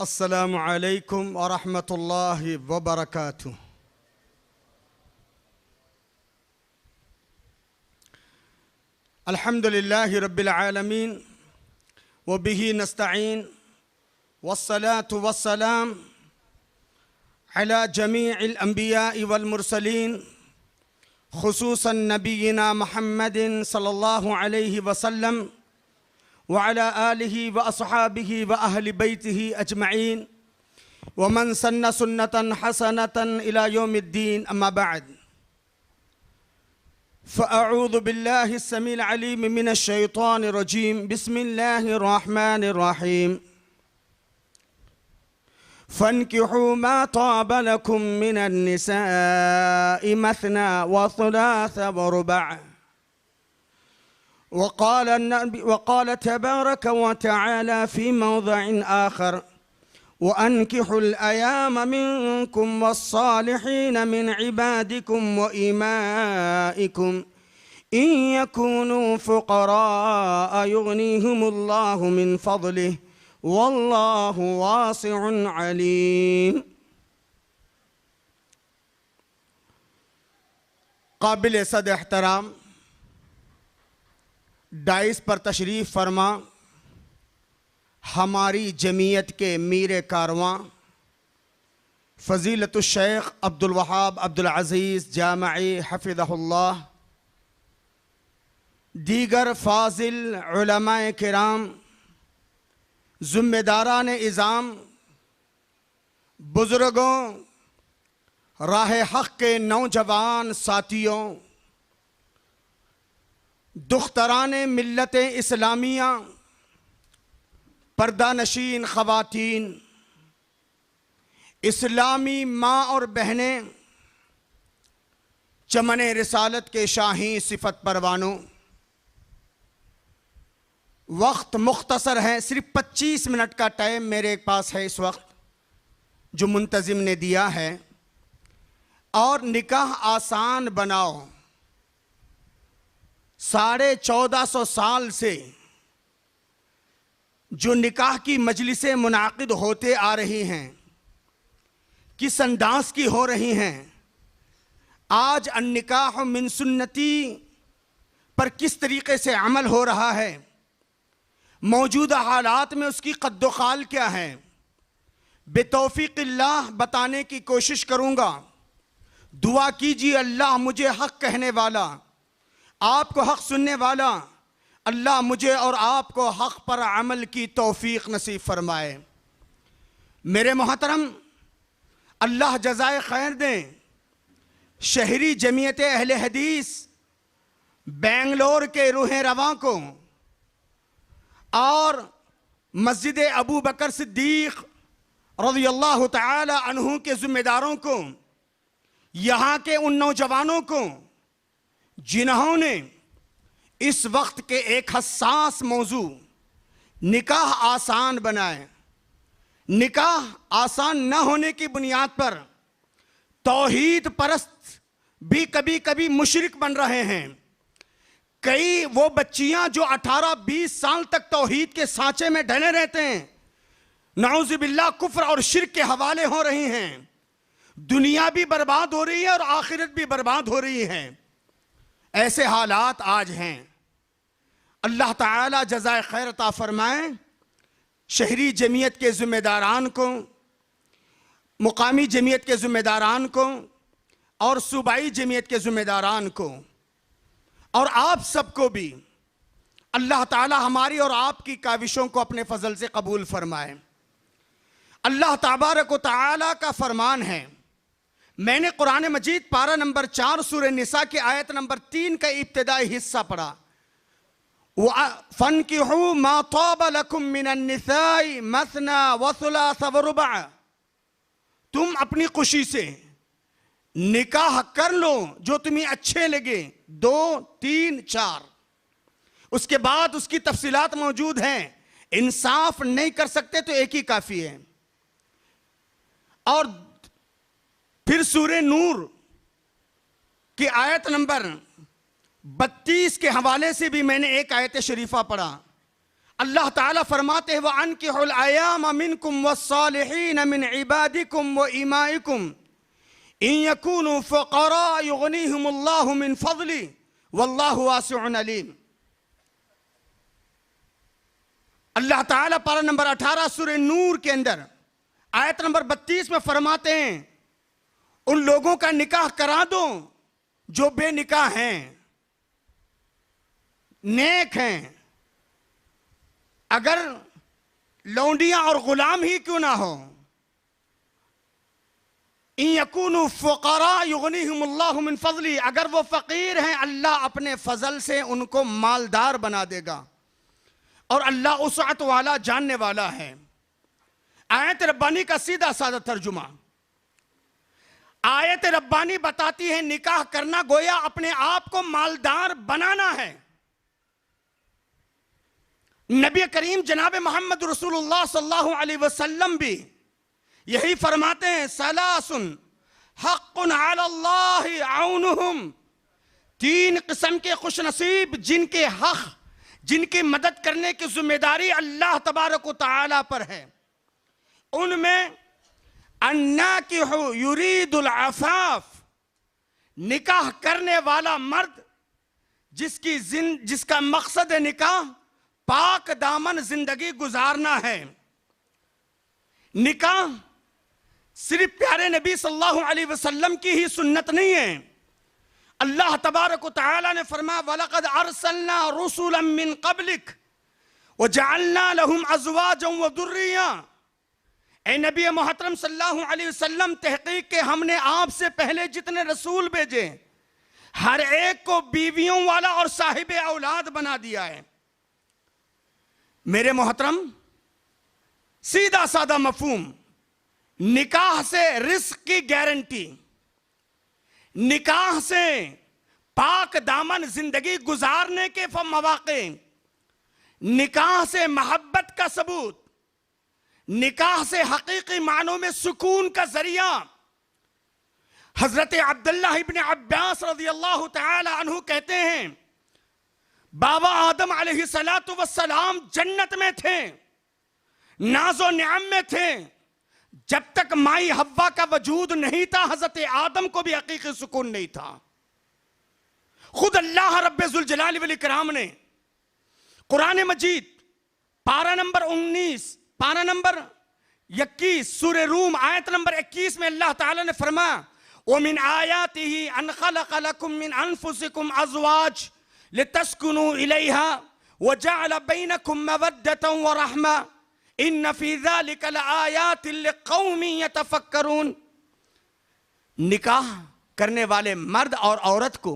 अस्सलामु अलैकुम व रहमतुल्लाहि व बरकातुहू। अल्हम्दुलिल्लाहि रब्बिल आलमीन व बिही नस्तईन वस्सलातु वस्सलाम अला जमीइल अंबिया'i वल मुरसलीन खुसूसन नबीना मुहम्मदिन सल्लल्लाहु अलैहि वसल्लम व अला आलिहि व अस्हाबिहि व अहलि बैतिहि अजमईन व मन सन्न सुन्नतन हसनतन इला यौमिद्दीन अम्मा बअद फ़अऊज़ु बिल्लाहि अस्समीइल अलीम मिनश शैतानिर रजीम बिस्मिल्लाहिर रहमानिर रहीम फ़न्किहू मा ताब लकुम मिनन निसाइ मथना व थुलाथ व रुबअ वक़ाल तबारक व तआला फ़ी मौज़िइन आख़र वअन्किहुल अयाम मिनकुम वस्सालिहीन मिन इबादिकुम व इमाइकुम इन यकूनू फ़ुक़राअ युग़निहुमुल्लाहु मिन फ़ज़लिहि वल्लाहु वासिउन अलीम। काबिल सद एहतराम डाइस पर तशरीफ़ फरमा हमारी जमीयत के मीर कारवां फ़ज़ीलतुश शेख अब्दुल वहाब अब्दुल अज़ीज़ जामई हफ़िज़हुल्लाह, दीगर फ़ाज़िल उलमाए किराम, ज़िम्मेदारान इज़ाम, बुज़ुर्गों, राह हक़ के नौजवान साथियों, दुख्तरान मिल्लत इस्लामिया, पर्दा नशीन ख़वातीन, इस्लामी माँ और बहनें, चमन रिसालत के शाही सिफत परवानों, वक्त मुख्तसर है, सिर्फ 25 मिनट का टाइम मेरे पास है इस वक्त जो मुंतज़िम ने दिया है। और निकाह आसान बनाओ 1450 साल से जो निकाह की मजलिसें मुनाकिद होते आ रही हैं, किस अंदाज की हो रही हैं, आज अन्निकाह मिन सुन्नती पर किस तरीके से अमल हो रहा है, मौजूदा हालात में उसकी कद्दोखाल क्या है, बेतौफीक़िल्लाह बताने की कोशिश करूँगा। दुआ कीजिए अल्लाह मुझे हक़ कहने वाला, आपको हक़ सुनने वाला, अल्लाह मुझे और आपको हक़ पर अमल की तौफीक नसीब फरमाए। मेरे मोहतरम, अल्लाह जज़ाए खैर दें शहरी जमीयत अहले हदीस बेंगलोर के रूह रवां को और मस्जिद अबू बकर सिद्दीक़ रज़ियल्लाहु तआला अन्हु के ज़िम्मेदारों को, यहाँ के उन नौजवानों को जिन्होंने इस वक्त के एक हसास मौजू निकाह आसान बनाए, निकाह आसान न होने की बुनियाद पर तौहीद परस्त भी कभी कभी मुशरिक बन रहे हैं। कई वो बच्चियां जो 18-20 साल तक तौहीद के सांचे में ढले रहते हैं, नाउज़ुबिल्लाह कुफ्र और शिर्क के हवाले हो रही हैं। दुनिया भी बर्बाद हो रही है और आखिरत भी बर्बाद हो रही है। ऐसे हालात आज हैं। अल्लाह ताला जज़ाए खैर अता फरमाए शहरी जमीयत के ज़िम्मेदारान को, मुकामी जमीयत के ज़िम्मेदारान को और सूबाई जमीयत के ज़िम्मेदारान को और आप सबको भी अल्लाह ताला हमारी और आपकी काविशों को अपने फजल से कबूल फरमाए। अल्लाह तबारक व तआला का फरमान है, मैंने कुरान मजीद पारा नंबर 4 सूरह निसा की आयत नंबर 3 का इब्तिदाई हिस्सा पढ़ा, फ़न्किहू मा ताब लकुम मिनन निसाइ मसना व सुलास व रुबअ, तुम अपनी खुशी से निकाह कर लो जो तुम्हें अच्छे लगे, 2, 3, 4। उसके बाद उसकी तफसीलात मौजूद हैं। इंसाफ नहीं कर सकते तो एक ही काफी है। और फिर सूरे नूर की आयत नंबर 32 के हवाले से भी मैंने एक आयत शरीफा पढ़ा। अल्लाह ताला फरमाते हैं, वह अनकिहुल अयाम मिनकुम वस्सालिहीन मिन इबादिकुम व इमाइकुम इन यकूनु फक़रा युग़नीहुमुल्लाहु मिन फ़ज़ली वल्लाहु वासिउन अलीम। अल्लाह ताला पारा नंबर 18 सूरे नूर के अंदर आयत नंबर 32 में फरमाते हैं, उन लोगों का निकाह करा दो जो बेनिकाह हैं, नेक हैं, अगर लौंडियां और गुलाम ही क्यों ना हो। इन यकूनु फुक़रा युग़नीहुमुल्लाहु मिन फ़ज़ली, अगर वो फ़कीर हैं अल्लाह अपने फजल से उनको मालदार बना देगा, और अल्लाह उसअत वाला, जानने वाला है। आयत रब्बानी का सीधा साधा तर्जुमा, आयत रब्बानी बताती है निकाह करना गोया अपने आप को मालदार बनाना है। नबी करीम जनाब मोहम्मद रसूलुल्लाह सल्लल्लाहु अलैहि वसल्लम भी यही फरमाते हैं, सलासुन हक़्क़ुन अलल्लाहि औनुहुम, 3 किस्म के खुशनसीब जिनके हक, जिनकी मदद करने की जिम्मेदारी अल्लाह तबारक व तआला पर है। उनमें अन्नाकिहु युरीदुल अफ़ाफ़, निकाह करने वाला मर्द जिसका मकसद निकाह पाक दामन जिंदगी गुजारना है। निकाह सिर्फ प्यारे नबी सल्लल्लाहु अलैहि वसल्लम की ही सुन्नत नहीं है। अल्लाह तबारक व तआला ने फरमाया, वलक़द अरसलना रुसुलन मिन क़ब्लिक व जअलना लहुम अज़वाजन व दुर्रिया। ए नबी मोहतरम सल्लल्लाहु अलैहि वसल्लम, तहकीक के हमने आपसे पहले जितने रसूल भेजे हर एक को बीवियों वाला और साहिब औलाद बना दिया है। मेरे मोहतरम, सीधा साधा मफहूम, निकाह से रिस्क की गारंटी, निकाह से पाक दामन जिंदगी गुजारने के मौके, निकाह से मोहब्बत का सबूत, निकाह से हकीकी मानों में सुकून का जरिया। हजरत अब्दुल्लाह इब्न अब्बास रज़ियल्लाहु तआला अन्हु कहते हैं, बाबा आदम अलैहिस्सलातु वस्सलाम जन्नत में थे, नाज़ो निअम में थे, जब तक माई हव्वा का वजूद नहीं था हजरत आदम को भी हकीकी सुकून नहीं था। खुद अल्लाह रब्बुल जलाल वल इकराम ने कुरान मजीद पारा नंबर 19, पारा नंबर 21 सूरे रूम आयत नंबर 21 में अल्लाह ताला ने फरमाया, व मिन आयातिही अन खलक़ लकुम मिन अनफुसिकुम अज़वाज लितस्कुनु इलैहा व जअल बैनकुम मवद्दतन व रहमा इन्न फी ज़ालिका लआयातिन लिक़ौमिन यतफ़क्करून। निकाह करने वाले मर्द और औरत को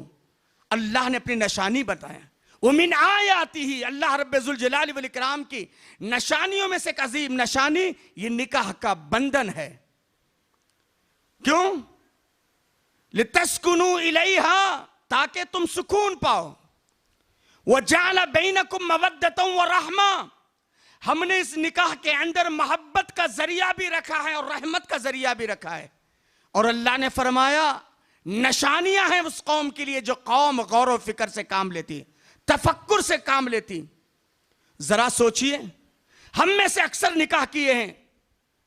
अल्लाह ने अपनी निशानी बताया। वमिन आयातिही, अल्लाह रब्बुल जलाल वल इकराम की निशानियों में से एक अजीम निशानी ये निकाह का बंधन है। क्यों? लितस्कुनु इलैहा, ताकि तुम सुकून पाओ। व जअल बैनकुम मवद्दतन व रहमा, हमने इस निकाह के अंदर मोहब्बत का जरिया भी रखा है और रहमत का जरिया भी रखा है। और अल्लाह ने फरमाया, निशानियां हैं उस कौम के लिए जो कौम गौर व फिक्र से काम लेती, तफक्कुर से काम लेती। जरा सोचिए, हम में से अक्सर निकाह किए हैं,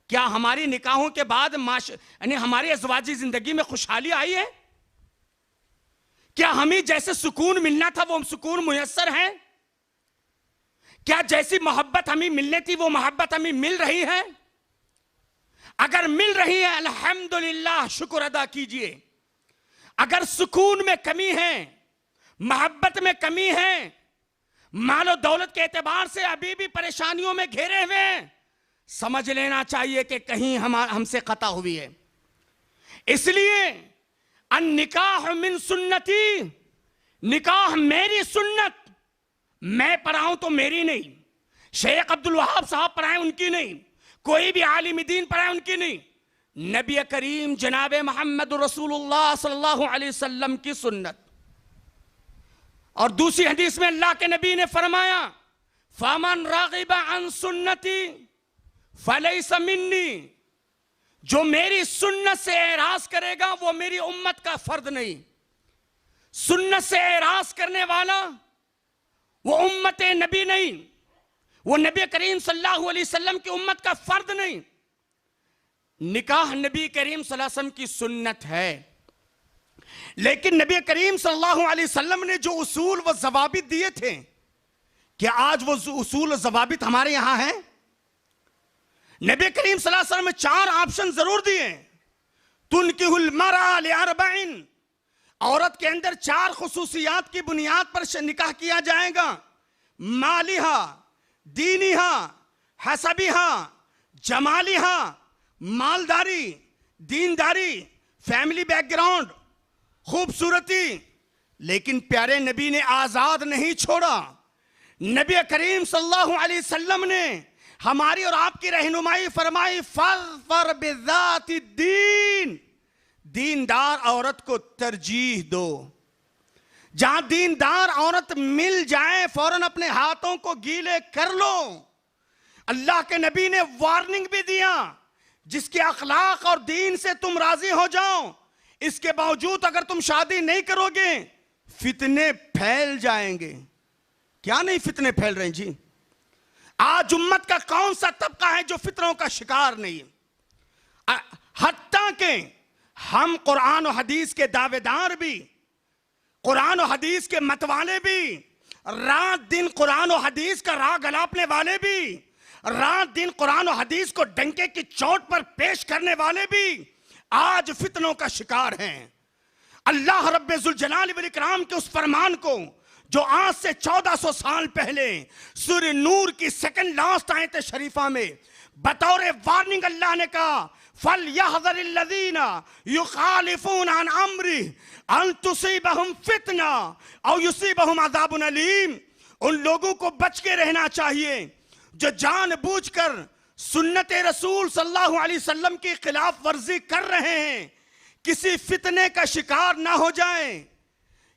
क्या हमारी निकाहों के बाद यानी हमारी अज़वाजी जिंदगी में खुशहाली आई है? क्या हमें जैसे सुकून मिलना था वो सुकून मुयस्सर है? क्या जैसी मोहब्बत हमें मिलनी थी वो मोहब्बत हमें मिल रही है? अगर मिल रही है अल्हम्दुलिल्लाह, शुक्र अदा कीजिए। अगर सुकून में कमी है, मोहब्बत में कमी है, मालो दौलत के एतबार से अभी भी परेशानियों में घेरे हुए हैं, समझ लेना चाहिए कि कहीं हमसे खता हुई है। इसलिए अन निकाह मिन सुन्नती, निकाह मेरी सुन्नत, मैं पढ़ाऊं तो मेरी नहीं, शेख अब्दुल वहाब साहब पढ़ाएं उनकी नहीं, कोई भी आलिम दीन पढ़ाए उनकी नहीं, नबी करीम जनाब मोहम्मद रसूलुल्लाह सल्लल्लाहु अलैहि वसल्लम की सुन्नत। और दूसरी हदीस में अल्लाह के नबी ने फरमाया, फमन रागिबा अन सुन्नती फलैसा मिन्नी, जो मेरी सुन्नत से एराज करेगा वो मेरी उम्मत का फर्द नहीं। सुन्नत से एराज करने वाला वो उम्मत नबी नहीं, वो नबी करीम सल्लल्लाहु अलैहि वसल्लम की उम्मत का फर्द नहीं। निकाह नबी करीम सल्लल्लाहु अलैहि वसल्लम की सुन्नत है, लेकिन नबी करीम सल्लल्लाहु अलैहि वसल्लम ने जो उसूल व ज़वाबित दिए थे, क्या आज वो उसूल व ज़वाबित हमारे यहां हैं? नबी करीम सल्लल्लाहु अलैहि वसल्लम ने 4 ऑप्शन जरूर दिए। तुनकिहुल मरअ लिअरबइन, औरत के अंदर 4 खुसूसियात की बुनियाद पर निकाह किया जाएगा। मालिहा, दीनिहा, हसबिहा, जमालिहा, मालदारी, दीनदारी, फैमिली बैकग्राउंड, खूबसूरती। लेकिन प्यारे नबी ने आजाद नहीं छोड़ा। नबी करीम सल्लल्लाहु अलैहि वसल्लम ने हमारी और आपकी रहनुमाई फरमाई, फर बिज़ाति दीन, दीनदार औरत को तरजीह दो। जहां दीनदार औरत मिल जाए फौरन अपने हाथों को गीले कर लो। अल्लाह के नबी ने वार्निंग भी दिया, जिसके अखलाक और दीन से तुम राजी हो जाओ, इसके बावजूद अगर तुम शादी नहीं करोगे फितने फैल जाएंगे। क्या नहीं फितने फैल रहे हैं जी? आज उम्मत का कौन सा तबका है जो फितनों का शिकार नहीं है? हत्ता के हम कुरान और हदीस के दावेदार भी, कुरान और हदीस के मतवाले भी, रात दिन कुरान और हदीस का राग अलापने वाले भी, रात दिन कुरान और हदीस को डंके की चोट पर पेश करने वाले भी आज फितनों का शिकार हैं। अल्लाह रब्बे जुल जलाल वल इकराम के उस फरमान को जो आज से 1400 साल पहले सूरह नूर की सेकंड लास्ट आयत शरीफा में बतौर वार्निंग अल्लाह ने कहा, फल यहज़रिल्लज़ीना युखालिफून अन अम्री अन तुसीबहुम फितना औ युसीबहुम अज़ाबुन अलीम। उन लोगों को बच के रहना चाहिए जो जानबूझकर सुन्नत रसूल सल्लल्लाहु अलैहि वसल्लम की खिलाफ वर्जी कर रहे हैं, किसी फितने का शिकार ना हो जाएं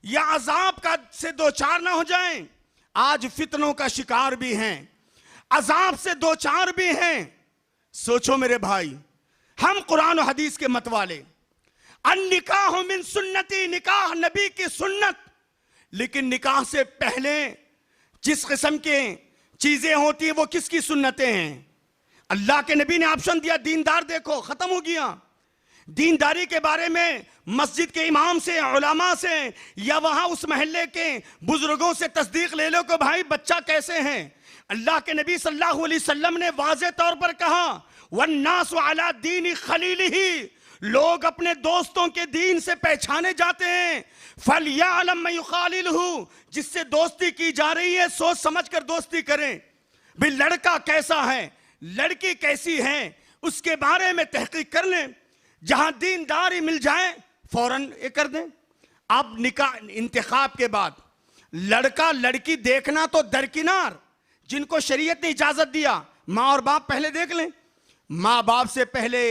या अजाब का से दो चार ना हो जाएं। आज फितनों का शिकार भी हैं, अजाब से दो चार भी हैं। सोचो मेरे भाई, हम कुरान और हदीस के मतवाले, अन निकाह मिन सुन्नती, निकाह नबी की सुन्नत। लेकिन निकाह से पहले जिस किस्म के चीजें होती है वो किसकी सुन्नतें हैं? अल्लाह के नबी ने ऑप्शन दिया, दीनदार देखो, खत्म हो गया। दीनदारी के बारे में मस्जिद के इमाम से, उलमा से या वहां उस महल्ले के बुजुर्गों से तस्दीक ले लो कि भाई बच्चा कैसे हैं। अल्लाह के नबी सल्लल्लाहु अलैहि वसल्लम ने वाज़े तौर पर कहा, वन्नासु अला दीनी खलीलिही, लोग अपने दोस्तों के दीन से पहचाने जाते हैं। फलयअलम मन युखालिलहु, जिससे दोस्ती की जा रही है सोच समझ कर दोस्ती करें। भाई लड़का कैसा है, लड़की कैसी है, उसके बारे में तहकीक कर लें। जहां दीनदारी मिल जाए फौरन ये कर दें। अब निकाह इंतखाब के बाद लड़का लड़की देखना तो दरकिनार, जिनको शरीयत ने इजाजत दिया माँ और बाप पहले देख लें। माँ बाप से पहले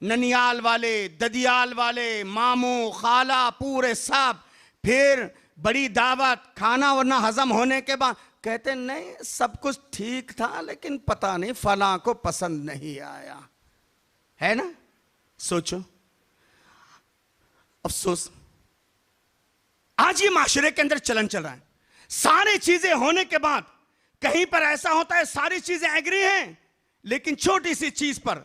ननियाल वाले, ददियाल वाले, मामू, खाला, पूरे सब, फिर बड़ी दावत, खाना वरना हजम होने के बाद कहते नहीं सब कुछ ठीक था लेकिन पता नहीं फलां को पसंद नहीं आया, है ना? सोचो, अफसोस आज ये माशरे के अंदर चलन चल रहा है। सारी चीजें होने के बाद कहीं पर ऐसा होता है सारी चीजें एग्री हैं लेकिन छोटी सी चीज पर,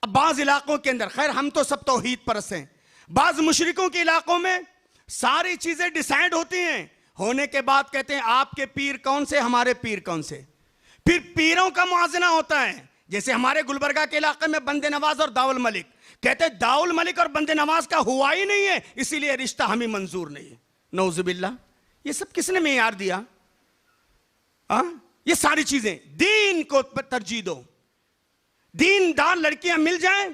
अब बाज इलाकों के अंदर, खैर हम तो सब तौहीद परस्त हैं, बाज मुशरिकों के इलाकों में सारी चीजें डिसाइड होती हैं, होने के बाद कहते हैं आपके पीर कौन से, हमारे पीर कौन से। फिर पीरों का मुआजना होता है, जैसे हमारे गुलबर्गा के इलाके में बंदे नवाज और दाउल मलिक, कहते हैं दाउल मलिक और बंदे नवाज का हुआ ही नहीं है इसीलिए रिश्ता हमें मंजूर नहीं है। नौजुबिल्लाह, ये सब किसने मेयार दिया? ये सारी चीजें दीन को तरजीह दो। दीनदार लड़कियां मिल जाएं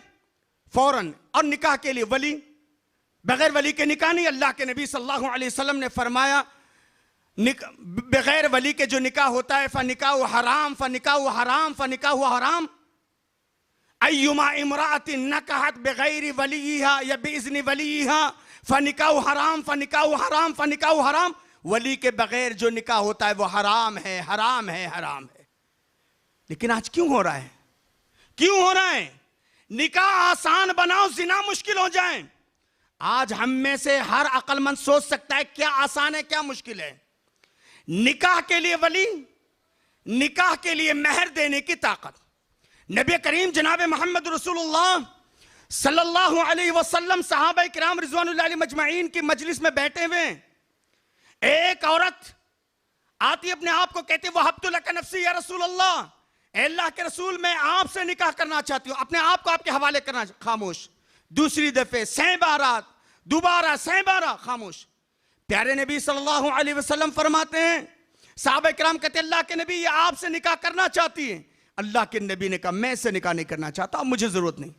फौरन, और निकाह के लिए वली, बगैर वली के निकाह नहीं। अल्लाह के नबी सल्लल्लाहु अलैहि वसल्लम ने फरमाया बगैर वली के जो निकाह होता है फनिकाह हराम, फनिकाह हराम, फनिकाह हराम। अय्युमा इमरातिन नकाहत बगैर वलीहा या बिइज़्नि वलीहा फनिकाह हराम, फनिकाह हराम, फनिकाह हराम। वली के बगैर जो निकाह होता है वो हराम है, हराम है, हराम है। लेकिन आज क्यों हो रहा है? क्यों हो रहा है? निकाह आसान बनाओ, जिना मुश्किल हो जाए। आज हम में से हर अक्लमंद सोच सकता है क्या आसान है, क्या मुश्किल है। निकाह के लिए वली, निकाह के लिए मेहर देने की ताकत। नबी करीम जनाब मोहम्मद रसूलुल्लाह सल्लल्लाहु अलैहि वसल्लम सहाबा किराम रिज़वानुल्लाह अलैहिम अजमाइन की मजलिस में बैठे हुए, एक औरत आती अपने आप को कहती वहब्तु लका नफ्सी या रसूल अल्लाह, अल्लाह के रसूल मैं आपसे निकाह करना चाहती हूं, अपने आप को आपके हवाले करना। खामोश। दूसरी दफे, सह बारात, दोबारा, सह बारा, खामोश। प्यारे नबी सल्लल्लाहु अलैहि वसल्लम फरमाते हैं, सहाबा किराम कहते अल्लाह के नबी ये आपसे निकाह करना चाहती है। अल्लाह के नबी ने कहा मैं इससे निकाह नहीं करना चाहता, मुझे जरूरत नहीं।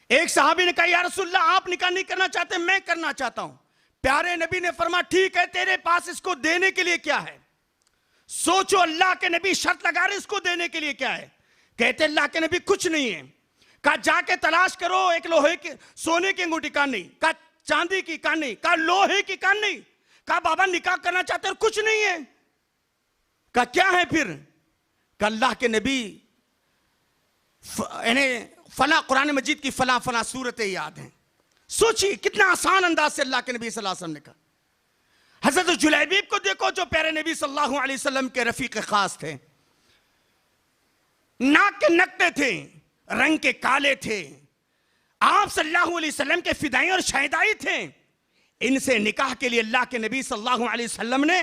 एक सहाबी ने कहा या रसूलल्लाह आप निकाह नहीं करना चाहते, मैं करना चाहता हूं। प्यारे नबी ने फरमाया ठीक है, तेरे पास इसको देने के लिए क्या है? सोचो, अल्लाह के नबी शर्त लगा रहे इसको देने के लिए क्या है? कहते अल्लाह के नबी कुछ नहीं है। कहा जाके तलाश करो, एक लोहे की सोने की अंगूठी, का नहीं। कहा चांदी की, का नहीं। कहा लोहे की, का नहीं। कहा बाबा निकाह करना चाहते और कुछ नहीं है। कहा क्या है फिर? कहा अल्लाह के नबी फला कुरान मजीद की फला फला सूरतें याद हैं। सोचिए कितना आसान अंदाज से अल्लाह के नबी सल्लल्लाहु अलैहि वसल्लम ने कहा। हजरत जुलैबीब को देखो जो प्यारे नबी सल्लल्लाहु अलैहि वसल्लम के रफीक खास थे, नाक के नकते थे, रंग के काले थे, आप सल्लल्लाहु अलैहि वसल्लम के फिदाई और शहदाई थे। इनसे निकाह के लिए अल्लाह के नबी सल्लल्लाहु अलैहि वसल्लम ने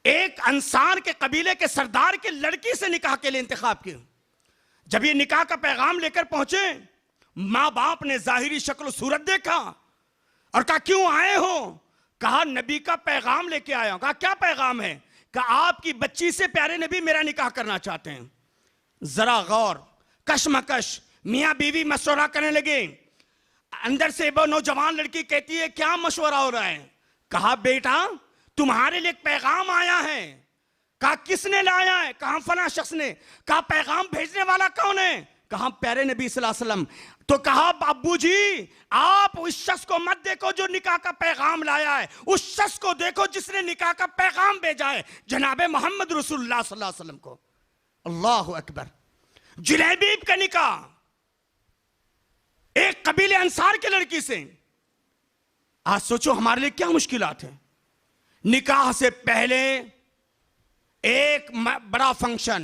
एक अंसार के कबीले के सरदार की लड़की से निकाह के लिए इंतखाब किया। जब ये निकाह का पैगाम लेकर पहुंचे, मां बाप ने जाहिरी शक्ल सूरत देखा और कहा क्यों आए हो? कहा नबी का पैगाम लेके आया हूं। कहा क्या पैगाम है? कहा आपकी बच्ची से प्यारे नबी मेरा निकाह करना चाहते हैं। जरा गौर, कशमकश, मियां बीवी मशवरा करने लगे। अंदर से वो नौजवान लड़की कहती है क्या मशवरा हो रहा है? कहा बेटा तुम्हारे लिए एक पैगाम आया है। कहा किसने लाया है? कहा फला शख्स ने। कहा पैगाम भेजने वाला कौन है? कहा प्यारे नबी सल्लल्लाहु अलैहि वसल्लम। तो कहा अब्बू जी आप उस शख्स को मत देखो जो निकाह का पैगाम लाया है, उस शख्स को देखो जिसने निकाह का पैगाम भेजा है, जनाबे मोहम्मद रसूलुल्लाह सल्लल्लाहु अलैहि वसल्लम को। अल्लाहु अकबर। जुलैबीब का निकाह एक कबीले अंसार की लड़की से। आज सोचो हमारे लिए क्या मुश्किलात है। निकाह से पहले एक बड़ा फंक्शन,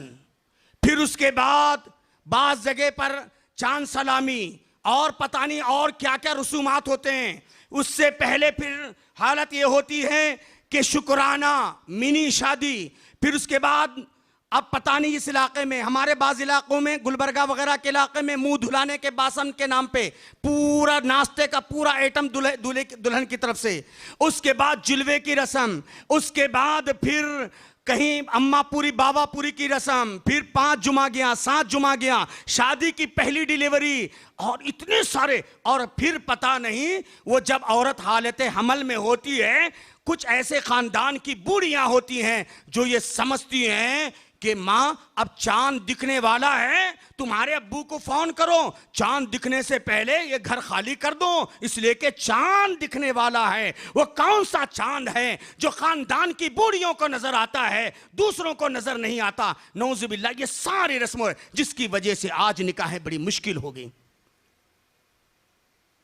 फिर उसके बाद बाज जगह पर चांद सलामी और पता नहीं और क्या क्या रसूमात होते हैं। उससे पहले फिर हालत ये होती है कि शुक्राना, मिनी शादी, फिर उसके बाद अब पता नहीं इस इलाके में, हमारे बाज इलाकों में गुलबर्गा वगैरह के इलाके में मुंह धुलाने के बासन के नाम पे पूरा नाश्ते का पूरा आइटम दुल्हन की तरफ से। उसके बाद जिलवे की रस्म, उसके बाद फिर कहीं अम्मा पूरी बाबा पूरी की रस्म, फिर 5 जुमा गया, 7 जुमा गया, शादी की पहली डिलीवरी और इतने सारे। और फिर पता नहीं वो जब औरत हालत हमल में होती है, कुछ ऐसे खानदान की बूढ़ियां होती हैं जो ये समझती हैं कि मां अब चांद दिखने वाला है, तुम्हारे अब्बू को फोन करो, चांद दिखने से पहले ये घर खाली कर दो, इसलिए कि चांद दिखने वाला है। वो कौन सा चांद है जो खानदान की बूढ़ियों को नजर आता है, दूसरों को नजर नहीं आता। नौजुबिल्लाह, ये सारी रस्में जिसकी वजह से आज निकाह बड़ी मुश्किल हो गई।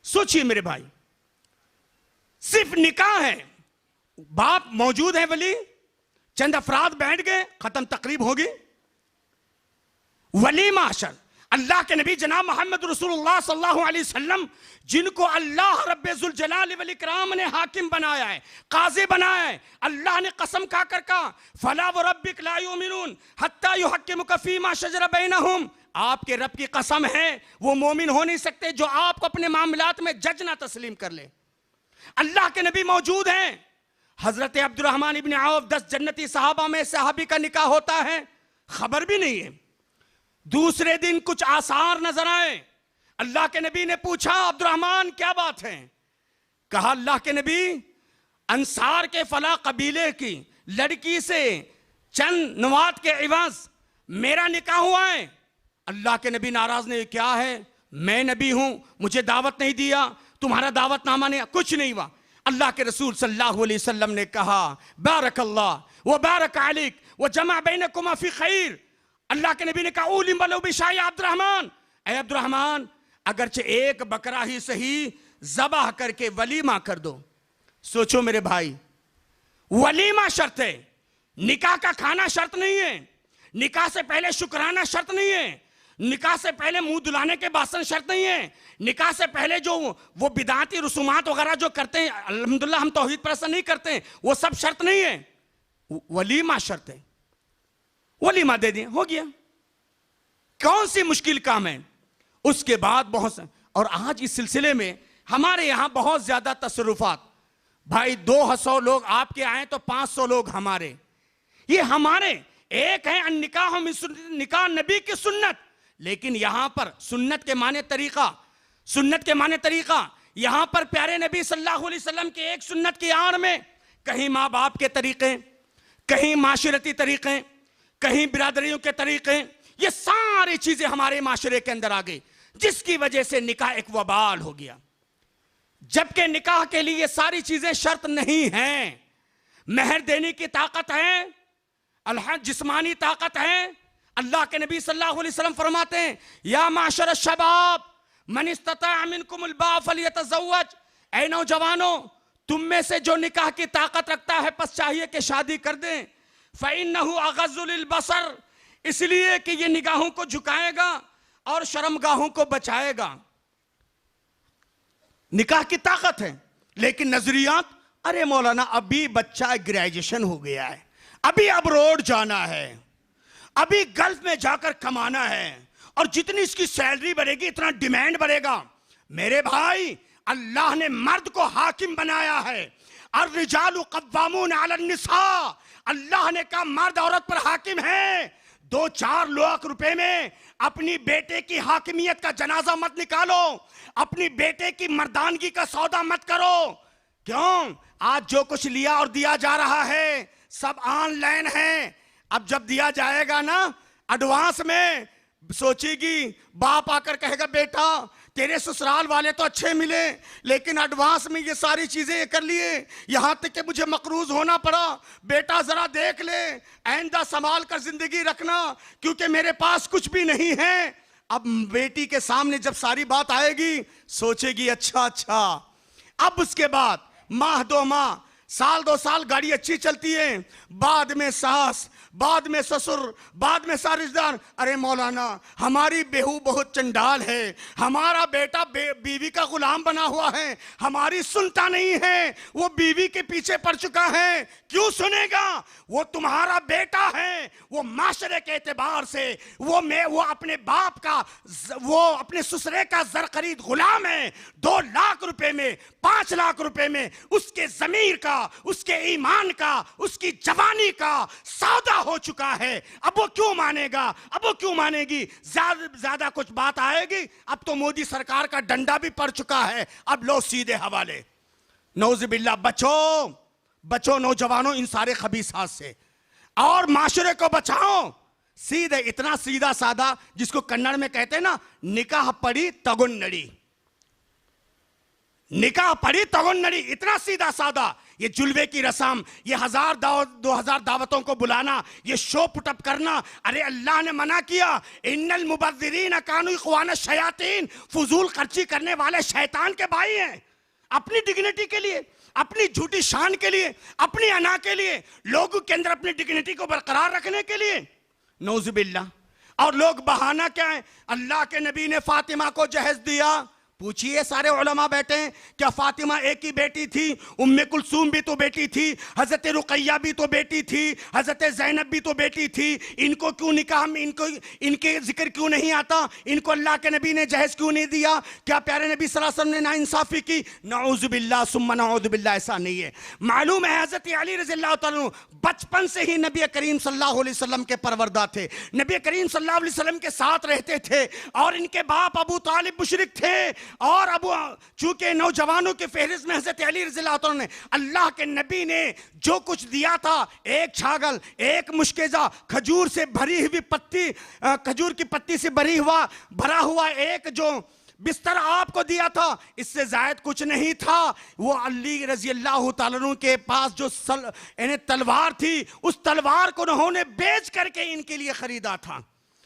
सोचिए मेरे भाई, सिर्फ निकाह है, बाप मौजूद है, वली चंद अफराद बैठ गए, खत्म, तकरीब होगी। वली माशर अल्लाह के नबी जनाब मोहम्मद रसूलुल्लाह सल्लल्लाहु अलैहि वसल्लम, जिनको अल्लाह रब्बुल जलाल वल इकराम ने हाकिम बनाया है, काजी बनाया है। अल्लाह ने कसम खाकर कहा फला व रब्बिक ला युमिनून हत्ता युहक्किमुका फीमा शजरा बैनहुम। आपके रब की कसम है वो मोमिन हो नहीं सकते जो आपको अपने मामलात में जज ना तस्लीम कर ले। अल्लाह के नबी मौजूद हैं। हजरत अब्दुर्रहमान इब्न औफ 10 जन्नती सहाबा में सहाबी का निकाह होता है, खबर भी नहीं है। दूसरे दिन कुछ आसार नजर आए। अल्लाह के नबी ने पूछा अब्दुर्रहमान क्या बात है? कहा अल्लाह के नबी अंसार के फला कबीले की लड़की से चंद नवात के इवाज मेरा निकाह हुआ है। अल्लाह के नबी नाराज ने, क्या है? मैं नबी हूं, मुझे दावत नहीं दिया, तुम्हारा दावतनामा नहीं, कुछ नहीं हुआ। अल्लाह के रसूल सल्लल्लाहु अलैहि वसल्लम ने कहा, बारकल्लाह व बारक अलैक व जमा बैनकुमा फी खैर। अल्लाह के नबी ने कहा, उलिम वलो बिशाई अब्दुर्रहमान, ऐ अब्दुर्रहमान अगरचे एक बकरा ही सही ज़बाह करके वलीमा कर दो। सोचो मेरे भाई, वलीमा शर्त है, निकाह का खाना शर्त नहीं है, निकाह से पहले शुक्राना शर्त नहीं है, निकाह से पहले मुंह दुलाने के बासन शर्त नहीं है, निकाह से पहले जो वो बिदाती रसूमात वगैरह जो करते हैं, अल्हम्दुलिल्लाह हम तौहीद परस्त नहीं करते हैं, वो सब शर्त नहीं है, वलीमा शर्त है। वलीमा दे दिए, हो गया, कौन सी मुश्किल काम है। उसके बाद बहुत, और आज इस सिलसिले में हमारे यहां बहुत ज्यादा तसरुफात, भाई 200 लोग आपके आए तो 500 लोग हमारे, ये हमारे एक है निकाह निकाह नबी की सुन्नत, लेकिन यहां पर सुन्नत के माने तरीका, सुन्नत के माने तरीका, यहां पर प्यारे नबी सल्लल्लाहु अलैहि वसल्लम के एक सुन्नत की आड़ में कहीं माँ बाप के तरीके, कहीं माशरती तरीके, कहीं बिरादरियों के तरीके, ये सारी चीजें हमारे माशरे के अंदर आ गई, जिसकी वजह से निकाह एक वबाल हो गया। जबकि निकाह के लिए ये सारी चीजें शर्त नहीं हैं। महर देने की ताकत है, अल्लाह जिस्मानी ताकत है। अल्लाह के नबी सल्लल्लाहु अलैहि वसल्लम फरमाते हैं, या माशर शबाब मन इस्तता मिनकुमुल बाअ फलियतज़व्वज, ऐ नौजवानों तुम में से जो निकाह की ताकत रखता है बस चाहिए कि शादी कर दें। फ़इन्नहु अग़ज़्ज़ु लिलबसर, इसलिए कि ये निगाहों को झुकाएगा और शर्मगाहों को बचाएगा। निकाह की ताकत है, लेकिन नजरियात, अरे मौलाना अभी बच्चा ग्रेजुएशन हो गया है, अभी अब्रोड जाना है, अभी गल्फ में जाकर कमाना है, और जितनी इसकी सैलरी बढ़ेगी इतना डिमांड बढ़ेगा। मेरे भाई, अल्लाह ने मर्द को हाकिम बनाया है, अर्रिजालु क़व्वामून अलन्निसा, अल्लाह ने कहा मर्द औरत पर हाकिम है। 2-4 लाख रुपए में अपनी बेटे की हाकिमियत का जनाजा मत निकालो, अपनी बेटे की मर्दानगी का सौदा मत करो। क्यों? आज जो कुछ लिया और दिया जा रहा है सब ऑनलाइन है। अब जब दिया जाएगा ना एडवांस में, सोचेगी, बाप आकर कहेगा बेटा तेरे ससुराल वाले तो अच्छे मिले, लेकिन एडवांस में ये सारी चीजें कर लिए, यहां तक कि मुझे मकरूज होना पड़ा, बेटा जरा देख ले, आइंदा संभाल कर जिंदगी रखना, क्योंकि मेरे पास कुछ भी नहीं है। अब बेटी के सामने जब सारी बात आएगी सोचेगी अच्छा अच्छा। अब उसके बाद माह 2 माह, साल 2 साल गाड़ी अच्छी चलती है, बाद में सास, बाद में ससुर, बाद में सारे रिश्तेदार, अरे मौलाना हमारी बेहू बहुत चंडाल है, हमारा बेटा बीवी का गुलाम बना हुआ है, हमारी सुनता नहीं है, वो बीवी के पीछे पड़ चुका है। क्यों सुनेगा? वो तुम्हारा बेटा है, वो माशरे के एतबार से वो अपने बाप का, वो अपने ससुरे का ज़रख़रीद गुलाम है। 2 लाख रुपए में, 5 लाख रुपए में उसके ज़मीर का, उसके ईमान का, उसकी जवानी का सौदा हो चुका है। अब वो क्यों मानेगा? अब वो क्यों मानेगी? ज्यादा कुछ बात आएगी? अब तो मोदी सरकार का डंडा भी पड़ चुका है, अब लो सीधे हवाले। नौज़ुबिल्लाह, बचो बचो नौजवानों इन सारे खबीसात से, और माशरे को बचाओ। सीधे, इतना सीधा साधा, जिसको कन्नड़ में कहते हैं ना, निकाह पड़ी तगुन्नड़ी, निकाह पड़ी तगुन्नड़ी, इतना सीधा साधा। ये जुल्वे की रस्म, ये 1000-2000 दावतों को बुलाना, ये शो पुटअप करना, अरे अल्लाह ने मना किया, इन्नल मुबज़्ज़िरीन कानू इख़वान शयातीन, फजूल खर्ची करने वाले शैतान के भाई हैं। अपनी डिग्निटी के लिए, अपनी झूठी शान के लिए, अपनी अना के लिए, लोगों के अंदर अपनी डिग्निटी को बरकरार रखने के लिए, नौज़ुबिल्लाह। और लोग बहाना क्या है? अल्लाह के नबी ने फातिमा को जहेज दिया। पूछिए, सारे उलमा बैठे हैं, क्या फातिमा एक ही बेटी थी? उम्मे कुलसूम भी तो बेटी थी, हजरत रुकैया भी तो बेटी थी, हजरत ज़ैनब भी तो बेटी थी। इनको क्यों निकाह में, इनको इनके जिक्र क्यों नहीं आता? इनको अल्लाह के नबी ने जहेज क्यों नहीं दिया? क्या प्यारे नबी सल्लल्लाहु अलैहि वसल्लम ने नाइंसाफी की? नऊज़ुबिल्लाह सुम्मा नऊज़ुबिल्लाह, ऐसा नहीं है। मालूम है हजरत अली रज़ियल्लाहु तआला अन्हु बचपन से ही नबी करीम सल्लल्लाहु अलैहि वसल्लम के परवरदा थे, नबी करीम सल्लल्लाहु अलैहि वसल्लम के साथ रहते थे, और इनके बाप अबू तालिब मुशरिक थे, और अबू चूंकि नौजवानों के फहरिस्त में हजरत अली रज़ियल्लाहु तआला ने, अल्लाह के नबी ने जो कुछ दिया था, एक छागल, एक मुश्किजा, खजूर से भरी हुई पत्ती, खजूर की पत्ती से भरा हुआ एक जो बिस्तर आपको दिया था, इससे जायद कुछ नहीं था। वो अली रजी अल्लाह तआला अन्हु के पास जो तलवार थी, उस तलवार को उन्होंने बेच करके इनके लिए खरीदा था।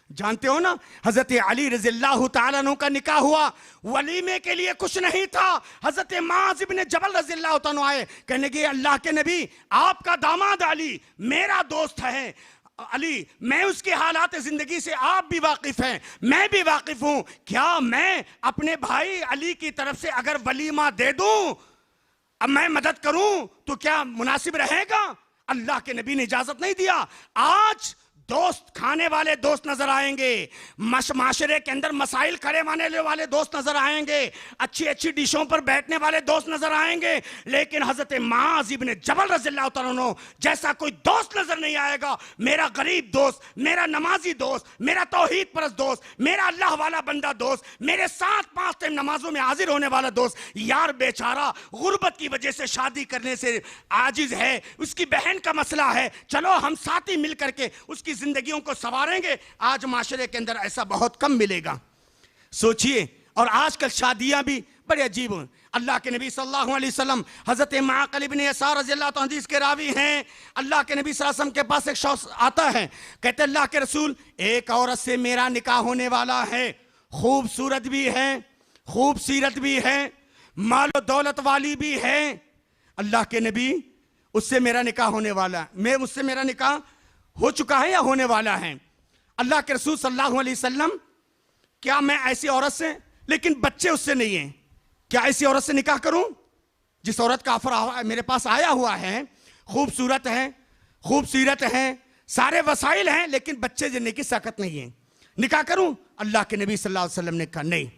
जानते हो ना, हजरत अली रज़ी अल्लाह तआला अन्हु का निकाह हुआ, वलीमे के लिए कुछ नहीं था। हजरत मुआज़ इब्न जबल रज़ी अल्लाह तआला अन्हु आए, कहने लगे अल्लाह के नबी, आपका दामाद अली मेरा दोस्त है। अली, मैं उसके हालात जिंदगी से आप भी वाकिफ हैं, मैं भी वाकिफ हूं। क्या मैं अपने भाई अली की तरफ से अगर वलीमा दे दूं, अब मैं मदद करूं तो क्या मुनासिब रहेगा? अल्लाह के नबी ने इजाजत नहीं दिया। आज दोस्त, खाने वाले दोस्त नजर आएंगे, माशरे के अंदर मसाइल खड़े माने वाले दोस्त नजर आएंगे, अच्छी अच्छी डिशों पर बैठने वाले दोस्त नजर आएंगे, लेकिन हजरत मुआज़ इब्न जबल रज़ियल्लाहु तआला अन्हु जैसा कोई दोस्त नजर नहीं आएगा। मेरा गरीब दोस्त, मेरा नमाजी दोस्त, मेरा तौहीद परस्त दोस्त, मेरा अल्लाह वाला बंदा दोस्त, मेरे साथ 5 टाइम नमाजों में हाजिर होने वाला दोस्त। यार बेचारा गुर्बत की वजह से शादी करने से आजिज है, उसकी बहन का मसला है, चलो हम साथ ही मिल करके उसकी जिंदगियों को संवारेंगे। आज माशरे के अंदर ऐसा बहुत कम मिलेगा, सोचिए। और आजकल शादियां भी बड़े अजीब हैं। अल्लाह के नबी सल्लल्लाहु अलैहि वसल्लम, हजरत माक़िल इब्न यसार रज़ियल्लाहु अन्हु हदीस के रावी हैं। अल्लाह के नबी सल्लल्लाहु अलैहि वसल्लम के पास एक शख्स आता है, कहते अल्लाह के रसूल, एक औरत से मेरा निकाह होने वाला है, खूबसूरत भी है, खूब सीरत भी है, मालो दौलत वाली भी है। अल्लाह के नबी, उससे मेरा निकाह होने वाला है, उससे मेरा निकाह हो चुका है या होने वाला है। अल्लाह के रसूल सल्लल्लाहु अलैहि वसल्लम, क्या मैं ऐसी औरत से, लेकिन बच्चे उससे नहीं हैं, क्या ऐसी औरत से निकाह करूं जिस औरत का ऑफर मेरे पास आया हुआ है, खूबसूरत है, खूबसीरत है, सारे वसाइल हैं, लेकिन बच्चे देने की ताकत नहीं है, निकाह करूं? अल्लाह के नबी सल्लल्लाहु अलैहि वसल्लम ने कहा नहीं।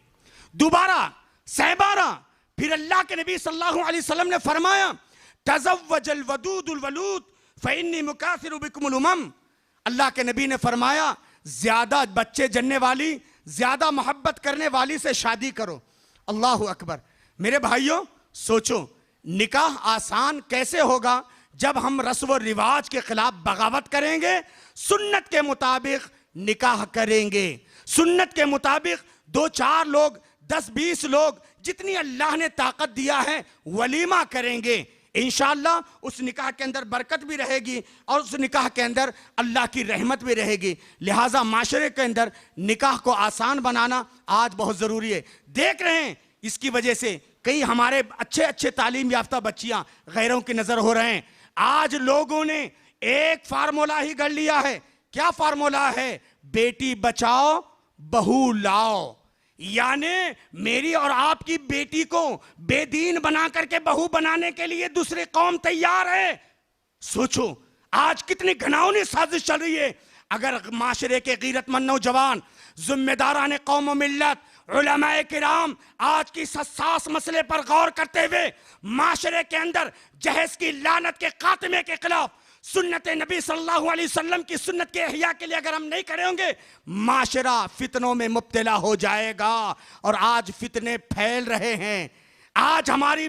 दोबारा सहबारा फिर अल्लाह के नबी सल्लल्लाहु अलैहि वसल्लम ने फरमाया, तज़व्वजल वदूदुल वलूद फ़इन्नी मुकासिरु बिकुमुल उमम। अल्लाह के नबी ने फरमाया, ज्यादा बच्चे जन्ने वाली, ज्यादा मोहब्बत करने वाली से शादी करो। अल्लाह अकबर। मेरे भाइयों सोचो, निकाह आसान कैसे होगा जब हम रस्म और रिवाज के खिलाफ बगावत करेंगे, सुन्नत के मुताबिक निकाह करेंगे। सुन्नत के मुताबिक 2-4 लोग, 10-20 लोग, जितनी अल्लाह ने ताकत दिया है, वलीमा करेंगे। इंशाअल्लाह उस निकाह के अंदर बरकत भी रहेगी और उस निकाह के अंदर अल्लाह की रहमत भी रहेगी। लिहाजा माशरे के अंदर निकाह को आसान बनाना आज बहुत ज़रूरी है। देख रहे हैं, इसकी वजह से कई हमारे अच्छे अच्छे तालीम याफ्ता बच्चियां गैरों की नज़र हो रहे हैं। आज लोगों ने एक फार्मूला ही गढ़ लिया है। क्या फार्मूला है? बेटी बचाओ बहू लाओ। यानी मेरी और आपकी बेटी को बेदीन बना करके बहू बनाने के लिए दूसरी कौम तैयार है। सोचो आज कितनी घिनौनी साजिश चल रही है। अगर माशरे के गैरतमंद नौजवान, जिम्मेदारान कौम व मिल्लत, उलमाए किराम आज की हसास मसले पर गौर करते हुए माशरे के अंदर जहेज की लानत के खात्मे के खिलाफ सुन्नत नबी सल्लल्लाहु अलैहि वसल्लम की सुन्नत के इहया के लिए अगर हम नहीं खड़े होंगे, माशरा फितनों में मुब्तला हो जाएगा। और आज फितने फैल रहे हैं। आज हमारी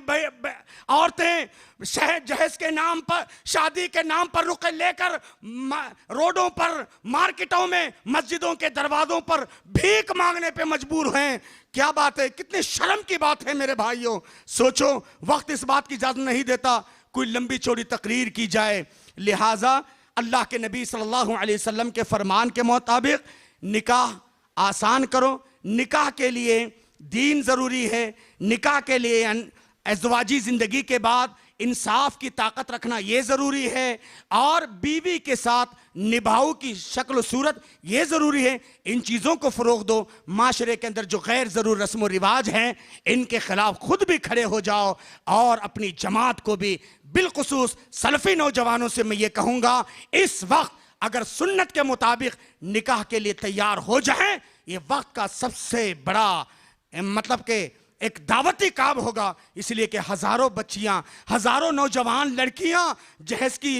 औरतें जहेज के नाम पर, शादी के नाम पर रुके लेकर रोडों पर, मार्केटों में, मस्जिदों के दरवाजों पर भीख मांगने पे मजबूर हैं। क्या बात है, कितनी शर्म की बात है मेरे भाइयों। सोचो, वक्त इस बात की इजाजत नहीं देता कोई लंबी चौड़ी तकरीर की जाए। लिहाजा अल्लाह के नबी सल्लल्लाहु अलैहि वसल्लम के फरमान के मुताबिक निकाह आसान करो। निकाह के लिए दीन ज़रूरी है। निकाह के लिए अज़वाजी ज़िंदगी के बाद इंसाफ की ताकत रखना ये ज़रूरी है। और बीवी के साथ निभाऊ की शक्ल सूरत ये ज़रूरी है। इन चीज़ों को फ़रोग़ दो। माशरे के अंदर जो गैर ज़रूर रस्म व रिवाज हैं, इनके ख़िलाफ़ खुद भी खड़े हो जाओ और अपनी जमात को भी, बिलखुसूस सलफ़ी नौजवानों से मैं ये कहूँगा, इस वक्त अगर सुन्नत के मुताबिक निकाह के लिए तैयार हो जाएं, ये वक्त का सबसे बड़ा मतलब कि एक दावती काम होगा। इसलिए कि हज़ारों बच्चियां, हज़ारों नौजवान लड़कियां जहेज की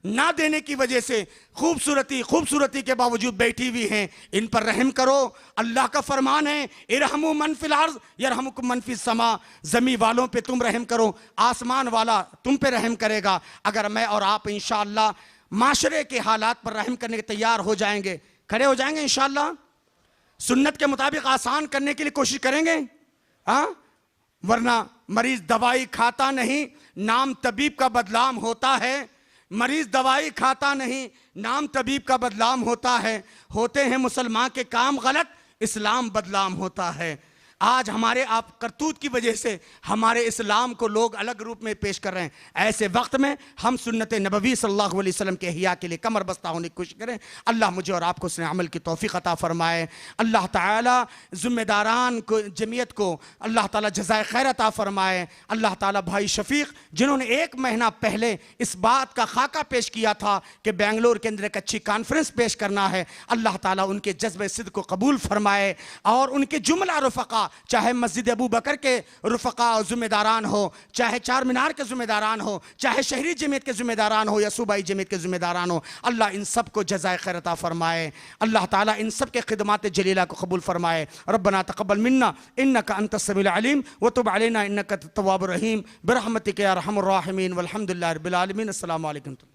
ना देने की वजह से खूबसूरती के बावजूद बैठी हुई हैं। इन पर रहम करो। अल्लाह का फरमान है, इरहमु मन फिल अर्ज़ यरहमुकुम मन फिस समा। ज़मीन वालों पे तुम रहम करो, आसमान वाला तुम पे रहम करेगा। अगर मैं और आप इंशाअल्लाह माशरे के हालात पर रहम करने के तैयार हो जाएंगे, खड़े हो जाएंगे इंशाअल्लाह। सुन्नत के मुताबिक आसान करने के लिए कोशिश करेंगे, हाँ? वरना मरीज दवाई खाता नहीं, नाम तबीब का बदनाम होता है। मरीज दवाई खाता नहीं, नाम तबीब का बदनाम होता है। होते हैं मुसलमान के काम गलत, इस्लाम बदनाम होता है। आज हमारे आप करतूत की वजह से हमारे इस्लाम को लोग अलग रूप में पेश कर रहे हैं। ऐसे वक्त में हम सुन्नत नबवी सल्लल्लाहु अलैहि वसल्लम के हिया के लिए कमर बस्ता होने की कोशिश करें। अल्लाह मुझे और आपको उसने अमल की तौफीक अता फरमाए। अल्लाह ताला ज़िम्मेदारान को, जमीयत को अल्लाह ताला जज़ाए खैर अता फरमाए। अल्लाह ताला भाई शफीक जिन्होंने 1 महीना पहले इस बात का खाका पेश किया था कि बेंगलोर के अंदर एक अच्छी कॉन्फ्रेंस पेश करना है, अल्लाह ताला उनके जज्बे सिद्क़ को कबूल फरमाए और उनके जुमला रुफ़क़ा, चाहे मस्जिद अबू बकर के रुफ़क़ा और ज़िम्मेदारान हो, चाहे चार मीनार के ज़िम्मेदारान हो, चाहे शहरी जमीयत के ज़िम्मेदारान हो या सूबाई जमीयत के ज़िम्मेदारान हो, अल्लाह इन सब को जज़ाए खैर अता फरमाए। अल्लाह ताला इन सब के खिदमात जलीला को कबूल फरमाए। रब्बना तक़ब्बल मिन्ना इन्नका अंतस समीउल अलीम व तुब अलैना इन्नका तव्वाबुर रहीम बिरहमतिका या अरहमुर राहिमीन वल्हम्दुलिल्लाहि रब्बिल आलमीन। अस्सलामु अलैकुम।